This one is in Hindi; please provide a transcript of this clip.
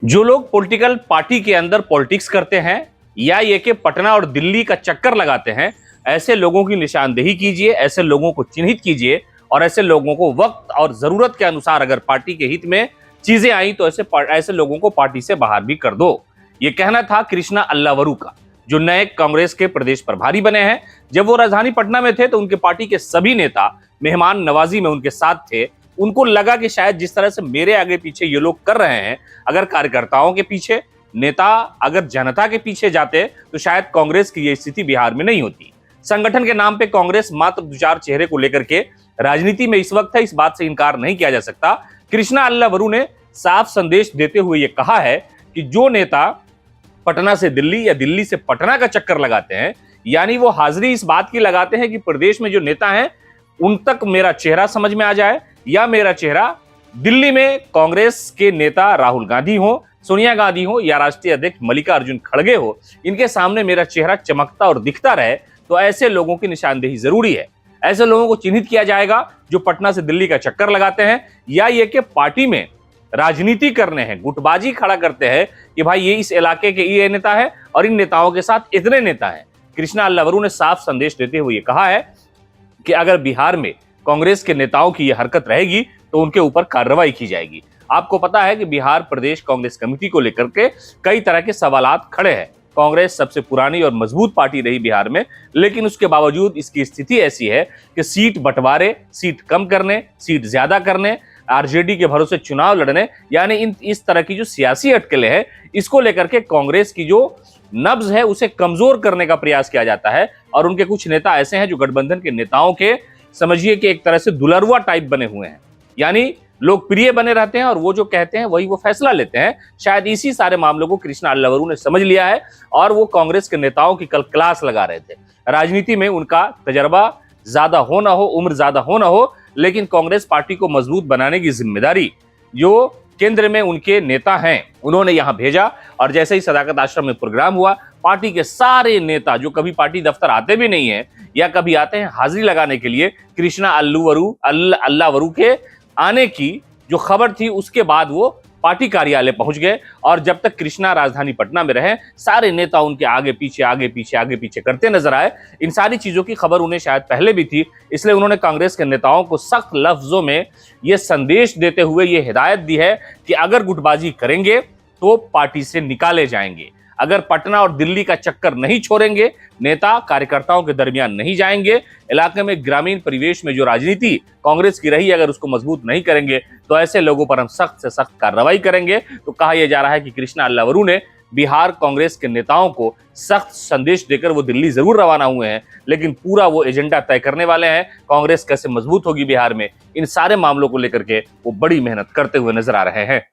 जो लोग पॉलिटिकल पार्टी के अंदर पॉलिटिक्स करते हैं या ये कि पटना और दिल्ली का चक्कर लगाते हैं, ऐसे लोगों की निशानदेही कीजिए, ऐसे लोगों को चिन्हित कीजिए और ऐसे लोगों को वक्त और जरूरत के अनुसार अगर पार्टी के हित में चीजें आई तो ऐसे लोगों को पार्टी से बाहर भी कर दो। ये कहना था कृष्णा अल्लावरू का, जो नए कांग्रेस के प्रदेश प्रभारी बने हैं। जब वो राजधानी पटना में थे तो उनके पार्टी के सभी नेता मेहमान नवाजी में उनके साथ थे। उनको लगा कि शायद जिस तरह से मेरे आगे पीछे ये लोग कर रहे हैं, अगर कार्यकर्ताओं के पीछे, नेता अगर जनता के पीछे जाते तो शायद कांग्रेस की ये स्थिति बिहार में नहीं होती। संगठन के नाम पे कांग्रेस मात्र दो चार चेहरे को लेकर के राजनीति में इस वक्त है, इस बात से इनकार नहीं किया जा सकता। कृष्णा अल्लावरू ने साफ संदेश देते हुए ये कहा है कि जो नेता पटना से दिल्ली या दिल्ली से पटना का चक्कर लगाते हैं, यानी वो हाजिरी इस बात की लगाते हैं कि प्रदेश में जो नेता हैं उन तक मेरा चेहरा समझ में आ जाए, या मेरा चेहरा दिल्ली में कांग्रेस के नेता राहुल गांधी हो, सोनिया गांधी हो या राष्ट्रीय अध्यक्ष मल्लिकार्जुन खड़गे हो, इनके सामने मेरा चेहरा चमकता और दिखता रहे। तो ऐसे लोगों की निशानदेही जरूरी है। ऐसे लोगों को चिन्हित किया जाएगा जो पटना से दिल्ली का चक्कर लगाते हैं या ये कि पार्टी में राजनीति करने हैं, गुटबाजी खड़ा करते हैं कि भाई ये इस इलाके के ये नेता है और इन नेताओं के साथ इतने नेता हैं। कृष्णा अल्लावरू ने साफ संदेश देते हुए ये कहा है कि अगर बिहार में कांग्रेस के नेताओं की यह हरकत रहेगी तो उनके ऊपर कार्रवाई की जाएगी। आपको पता है कि बिहार प्रदेश कांग्रेस कमेटी को लेकर के कई तरह के सवालात खड़े हैं। कांग्रेस सबसे पुरानी और मजबूत पार्टी रही बिहार में, लेकिन उसके बावजूद इसकी स्थिति ऐसी है कि सीट बंटवारे, सीट कम करने, सीट ज्यादा करने, आरजेडी के भरोसे चुनाव लड़ने, यानी इस तरह की जो सियासी अटकलें हैं, इसको लेकर के कांग्रेस की जो नब्ज है उसे कमजोर करने का प्रयास किया जाता है। और उनके कुछ नेता ऐसे हैं जो गठबंधन के नेताओं के समझिए कि एक तरह से दुलरुआ टाइप बने हुए हैं, यानी लोकप्रिय बने रहते हैं और वो जो कहते हैं वही वो फैसला लेते हैं। शायद इसी सारे मामलों को कृष्णा अल्लावरू ने समझ लिया है और वो कांग्रेस के नेताओं की कल क्लास लगा रहे थे। राजनीति में उनका तजर्बा ज्यादा हो ना हो, उम्र ज्यादा हो ना हो, लेकिन कांग्रेस पार्टी को मजबूत बनाने की जिम्मेदारी जो केंद्र में उनके नेता हैं उन्होंने यहां भेजा। और जैसे ही सदाकत आश्रम में प्रोग्राम हुआ, पार्टी के सारे नेता जो कभी पार्टी दफ्तर आते भी नहीं है या कभी आते हैं हाजिरी लगाने के लिए, कृष्णा अल्लावरू के आने की जो खबर थी उसके बाद वो पार्टी कार्यालय पहुंच गए। और जब तक कृष्णा राजधानी पटना में रहे, सारे नेता उनके आगे पीछे करते नजर आए। इन सारी चीजों की खबर उन्हें शायद पहले भी थी, इसलिए उन्होंने कांग्रेस के नेताओं को सख्त लफ्जों में यह संदेश देते हुए यह हिदायत दी है कि अगर गुटबाजी करेंगे तो पार्टी से निकाले जाएंगे। अगर पटना और दिल्ली का चक्कर नहीं छोड़ेंगे, नेता कार्यकर्ताओं के दरमियान नहीं जाएंगे, इलाके में ग्रामीण परिवेश में जो राजनीति कांग्रेस की रही अगर उसको मजबूत नहीं करेंगे तो ऐसे लोगों पर हम सख्त से सख्त कार्रवाई करेंगे। तो कहा यह जा रहा है कि कृष्णा अल्लावरू ने बिहार कांग्रेस के नेताओं को सख्त संदेश देकर वो दिल्ली जरूर रवाना हुए हैं, लेकिन पूरा वो एजेंडा तय करने वाले हैं। कांग्रेस कैसे मजबूत होगी बिहार में, इन सारे मामलों को लेकर के वो बड़ी मेहनत करते हुए नजर आ रहे हैं।